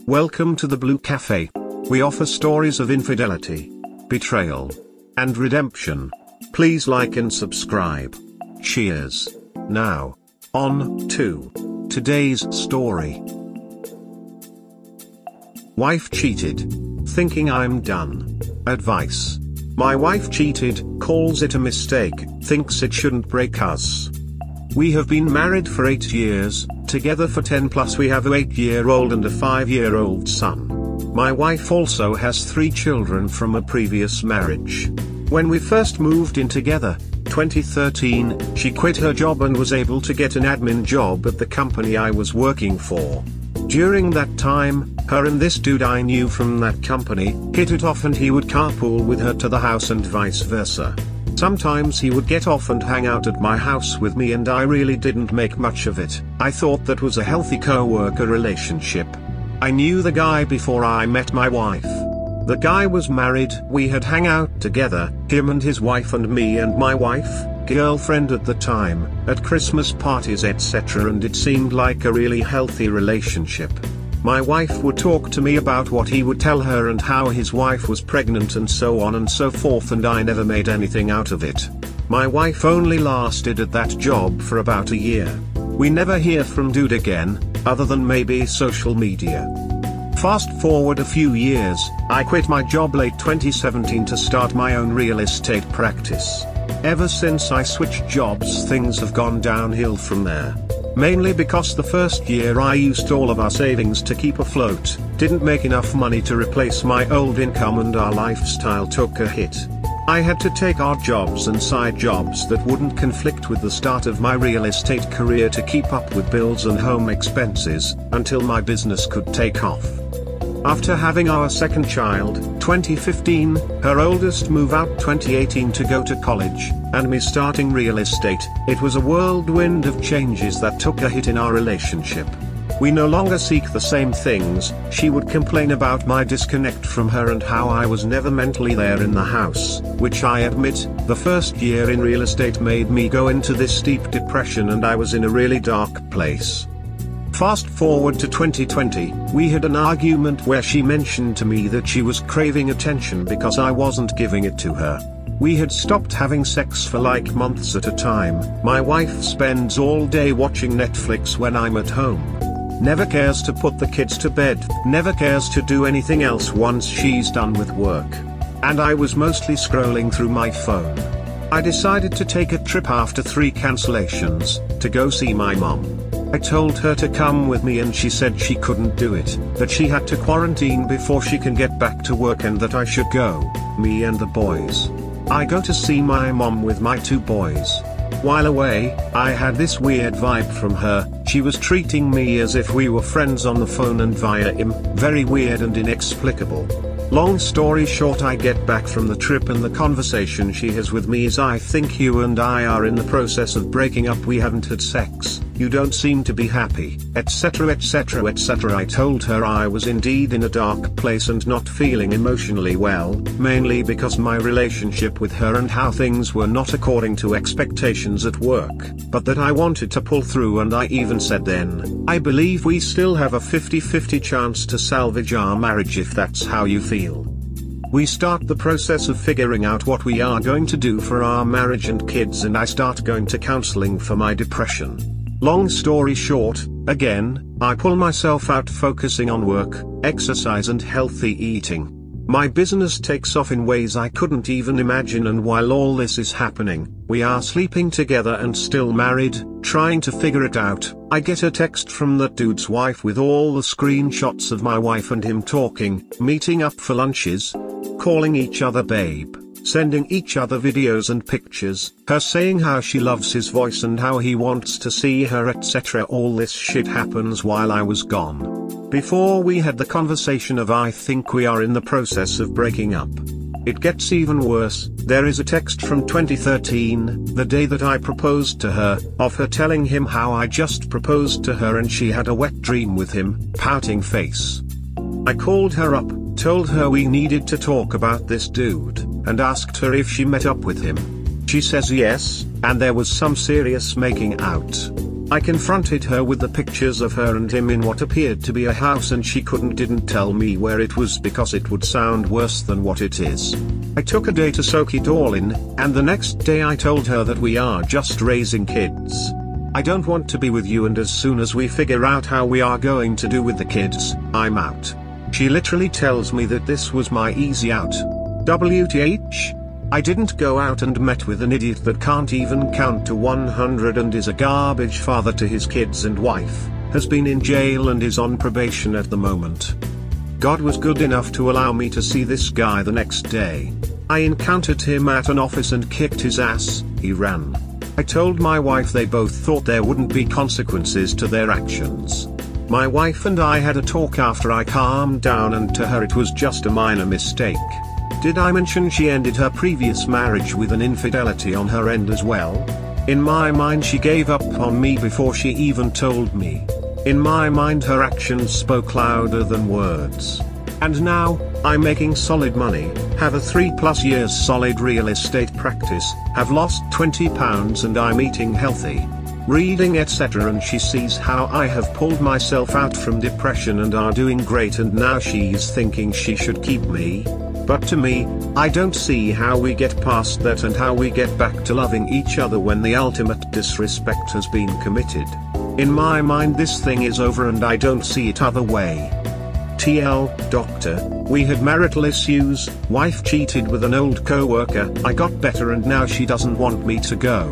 Welcome to the Blue Cafe. We offer stories of infidelity, betrayal, and redemption. Please like and subscribe. Cheers. Now, on to today's story. Wife cheated. Thinking I'm done. Advice. My wife cheated, calls it a mistake, thinks it shouldn't break us. We have been married for 8 years, together for 10 plus. We have an 8-year-old and a 5-year-old son. My wife also has 3 children from a previous marriage. When we first moved in together, 2013, she quit her job and was able to get an admin job at the company I was working for. During that time, her and this dude I knew from that company hit it off, and he would carpool with her to the house and vice versa. Sometimes he would get off and hang out at my house with me, and I really didn't make much of it. I thought that was a healthy co-worker relationship. I knew the guy before I met my wife. The guy was married, we had hang out together, him and his wife and me and my wife, girlfriend at the time, at Christmas parties etc., and it seemed like a really healthy relationship. My wife would talk to me about what he would tell her and how his wife was pregnant and so on and so forth, and I never made anything out of it. My wife only lasted at that job for about a year. We never hear from dude again, other than maybe social media. Fast forward a few years, I quit my job late 2017 to start my own real estate practice. Ever since I switched jobs, things have gone downhill from there. Mainly because the first year I used all of our savings to keep afloat, didn't make enough money to replace my old income, and our lifestyle took a hit. I had to take odd jobs and side jobs that wouldn't conflict with the start of my real estate career to keep up with bills and home expenses, until my business could take off. After having our second child, 2015, her oldest move out 2018 to go to college, and me starting real estate, it was a whirlwind of changes that took a hit in our relationship. We no longer seek the same things. She would complain about my disconnect from her and how I was never mentally there in the house, which I admit, the first year in real estate made me go into this deep depression, and I was in a really dark place. Fast forward to 2020, we had an argument where she mentioned to me that she was craving attention because I wasn't giving it to her. We had stopped having sex for like months at a time. My wife spends all day watching Netflix when I'm at home. Never cares to put the kids to bed, never cares to do anything else once she's done with work. And I was mostly scrolling through my phone. I decided to take a trip after 3 cancellations, to go see my mom. I told her to come with me and she said she couldn't do it, that she had to quarantine before she can get back to work, and that I should go, me and the boys. I go to see my mom with my 2 boys. While away, I had this weird vibe from her. She was treating me as if we were friends on the phone and via IM, very weird and inexplicable. Long story short, I get back from the trip and the conversation she has with me is, "I think you and I are in the process of breaking up. We haven't had sex, you don't seem to be happy, etc etc etc." I told her I was indeed in a dark place and not feeling emotionally well, mainly because my relationship with her and how things were not according to expectations at work, but that I wanted to pull through, and I even said then, "I believe we still have a 50-50 chance to salvage our marriage if that's how you feel." We start the process of figuring out what we are going to do for our marriage and kids, and I start going to counseling for my depression. Long story short, again, I pull myself out focusing on work, exercise and healthy eating. My business takes off in ways I couldn't even imagine, and while all this is happening, we are sleeping together and still married, trying to figure it out. I get a text from that dude's wife with all the screenshots of my wife and him talking, meeting up for lunches, calling each other babe, sending each other videos and pictures, her saying how she loves his voice and how he wants to see her etc. All this shit happens while I was gone. Before we had the conversation of "I think we are in the process of breaking up." It gets even worse. There is a text from 2013, the day that I proposed to her, of her telling him how I just proposed to her and she had a wet dream with him, pouting face. I called her up, told her we needed to talk about this dude, and asked her if she met up with him. She says yes, and there was some serious making out. I confronted her with the pictures of her and him in what appeared to be a house, and she didn't tell me where it was because it would sound worse than what it is. I took a day to soak it all in, and the next day I told her that we are just raising kids. I don't want to be with you, and as soon as we figure out how we are going to do with the kids, I'm out. She literally tells me that this was my easy out. WTH? I didn't go out and met with an idiot that can't even count to 100 and is a garbage father to his kids and wife, has been in jail and is on probation at the moment. God was good enough to allow me to see this guy the next day. I encountered him at an office and kicked his ass. He ran. I told my wife they both thought there wouldn't be consequences to their actions. My wife and I had a talk after I calmed down, and to her it was just a minor mistake. Did I mention she ended her previous marriage with an infidelity on her end as well? In my mind she gave up on me before she even told me. In my mind her actions spoke louder than words. And now, I'm making solid money, have a 3+ years solid real estate practice, have lost 20 pounds and I'm eating healthy, reading etc., and she sees how I have pulled myself out from depression and are doing great, and now she's thinking she should keep me. But to me, I don't see how we get past that and how we get back to loving each other when the ultimate disrespect has been committed. In my mind this thing is over and I don't see it other way. TL, doctor, we had marital issues, wife cheated with an old co-worker, I got better and now she doesn't want me to go.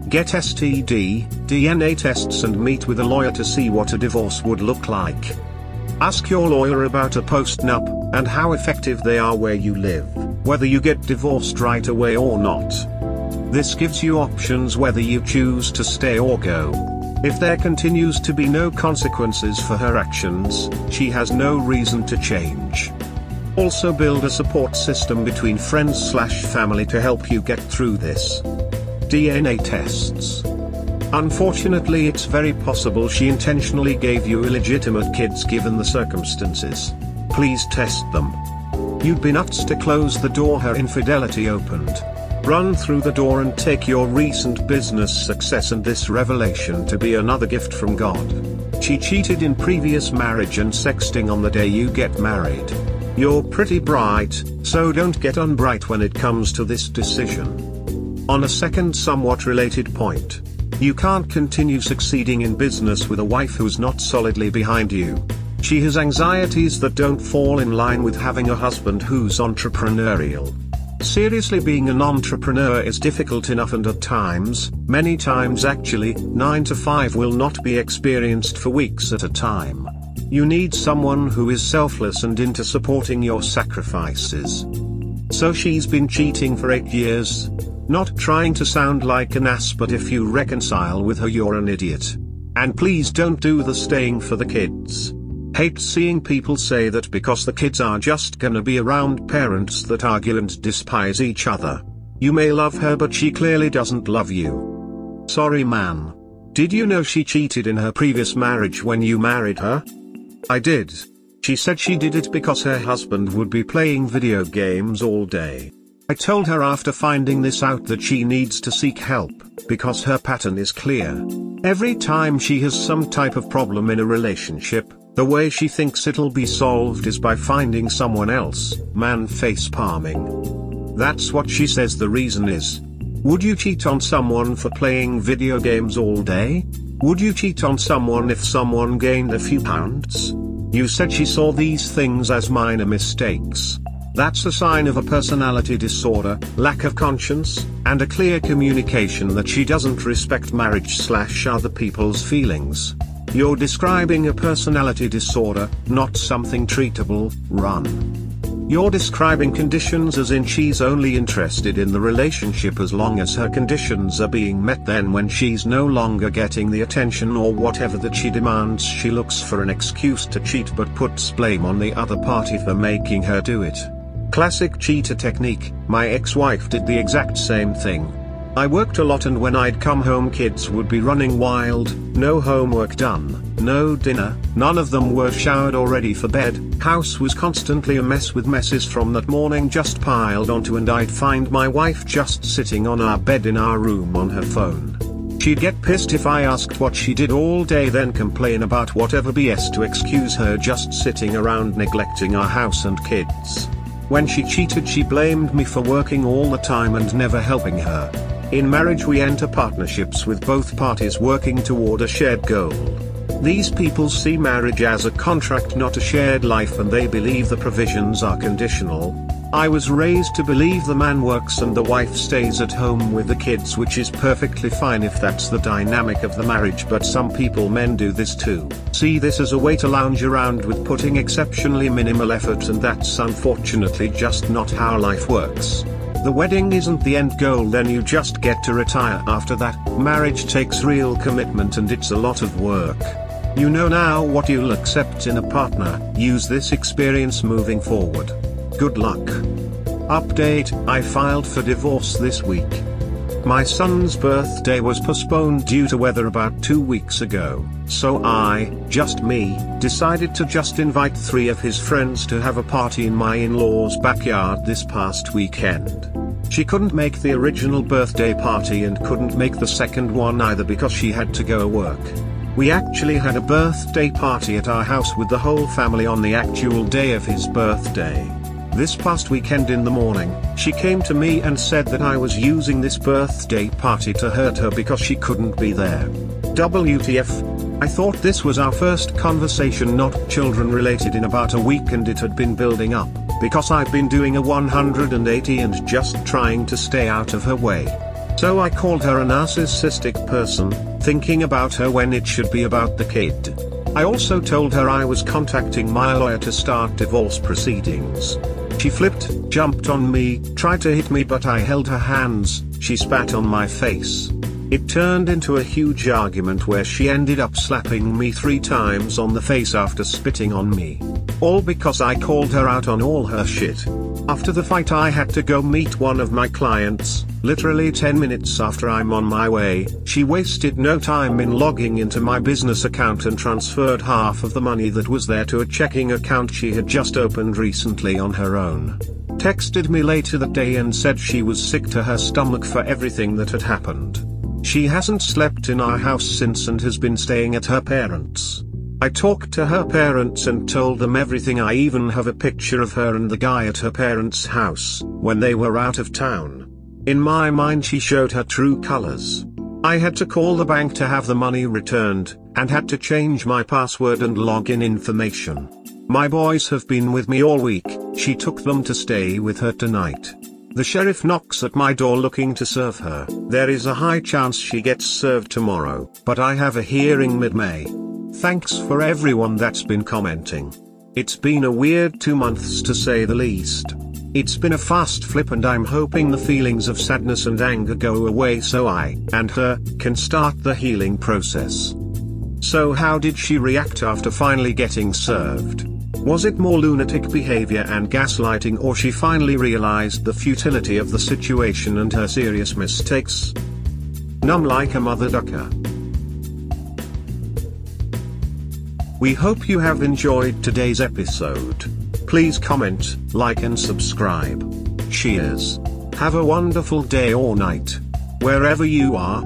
Get STD, DNA tests and meet with a lawyer to see what a divorce would look like. Ask your lawyer about a post-nup, and how effective they are where you live, whether you get divorced right away or not. This gives you options whether you choose to stay or go. If there continues to be no consequences for her actions, she has no reason to change. Also build a support system between friends/family to help you get through this. DNA tests. Unfortunately it's very possible she intentionally gave you illegitimate kids given the circumstances. Please test them. You'd be nuts to close the door her infidelity opened. Run through the door and take your recent business success and this revelation to be another gift from God. She cheated in previous marriage and sexting on the day you get married. You're pretty bright, so don't get unbright when it comes to this decision. On a second somewhat related point. You can't continue succeeding in business with a wife who's not solidly behind you. She has anxieties that don't fall in line with having a husband who's entrepreneurial. Seriously, being an entrepreneur is difficult enough, and at times, many times actually, 9 to 5 will not be experienced for weeks at a time. You need someone who is selfless and into supporting your sacrifices. So she's been cheating for 8 years. Not trying to sound like an ass, but if you reconcile with her you're an idiot. And please don't do the staying for the kids. Hate seeing people say that because the kids are just gonna be around parents that argue and despise each other. You may love her but she clearly doesn't love you. Sorry man. Did you know she cheated in her previous marriage when you married her? I did. She said she did it because her husband would be playing video games all day. I told her after finding this out that she needs to seek help, because her pattern is clear. Every time she has some type of problem in a relationship, the way she thinks it'll be solved is by finding someone else, man face palming. That's what she says the reason is. Would you cheat on someone for playing video games all day? Would you cheat on someone if someone gained a few pounds? You said she saw these things as minor mistakes. That's a sign of a personality disorder, lack of conscience, and a clear communication that she doesn't respect marriage/other people's feelings. You're describing a personality disorder, not something treatable. Run. You're describing conditions as in she's only interested in the relationship as long as her conditions are being met. Then when she's no longer getting the attention or whatever that she demands, she looks for an excuse to cheat but puts blame on the other party for making her do it. Classic cheater technique. My ex-wife did the exact same thing. I worked a lot, and when I'd come home kids would be running wild, no homework done, no dinner, none of them were showered or ready for bed, house was constantly a mess with messes from that morning just piled onto, and I'd find my wife just sitting on our bed in our room on her phone. She'd get pissed if I asked what she did all day, then complain about whatever BS to excuse her just sitting around neglecting our house and kids. When she cheated, she blamed me for working all the time and never helping her. In marriage we enter partnerships with both parties working toward a shared goal. These people see marriage as a contract, not a shared life, and they believe the provisions are conditional. I was raised to believe the man works and the wife stays at home with the kids, which is perfectly fine if that's the dynamic of the marriage, but some men do this too. See this as a way to lounge around with putting exceptionally minimal effort, and that's unfortunately just not how life works. The wedding isn't the end goal, then you just get to retire after that. Marriage takes real commitment and it's a lot of work. You know now what you'll accept in a partner. Use this experience moving forward. Good luck. Update: I filed for divorce this week. My son's birthday was postponed due to weather about 2 weeks ago, so just me, decided to just invite 3 of his friends to have a party in my in-laws' backyard this past weekend. She couldn't make the original birthday party and couldn't make the second one either because she had to go to work. We actually had a birthday party at our house with the whole family on the actual day of his birthday. This past weekend in the morning, she came to me and said that I was using this birthday party to hurt her because she couldn't be there. WTF? I thought this was our first conversation not children related in about a week, and it had been building up, because I've been doing a 180 and just trying to stay out of her way. So I called her a narcissistic person, thinking about her when it should be about the kid. I also told her I was contacting my lawyer to start divorce proceedings. She flipped, jumped on me, tried to hit me, but I held her hands. She spat on my face. It turned into a huge argument where she ended up slapping me 3 times on the face after spitting on me. All because I called her out on all her shit. After the fight I had to go meet one of my clients, literally 10 minutes after I'm on my way. She wasted no time in logging into my business account and transferred half of the money that was there to a checking account she had just opened recently on her own. Texted me later that day and said she was sick to her stomach for everything that had happened. She hasn't slept in our house since and has been staying at her parents'. I talked to her parents and told them everything. I even have a picture of her and the guy at her parents' house, when they were out of town. In my mind she showed her true colors. I had to call the bank to have the money returned, and had to change my password and login information. My boys have been with me all week. She took them to stay with her tonight. The sheriff knocks at my door looking to serve her. There is a high chance she gets served tomorrow, but I have a hearing mid-May. Thanks for everyone that's been commenting. It's been a weird 2 months to say the least. It's been a fast flip, and I'm hoping the feelings of sadness and anger go away so I, and her, can start the healing process. So how did she react after finally getting served? Was it more lunatic behavior and gaslighting, or she finally realized the futility of the situation and her serious mistakes? Numb like a mother ducker. We hope you have enjoyed today's episode. Please comment, like and subscribe. Cheers. Have a wonderful day or night, wherever you are.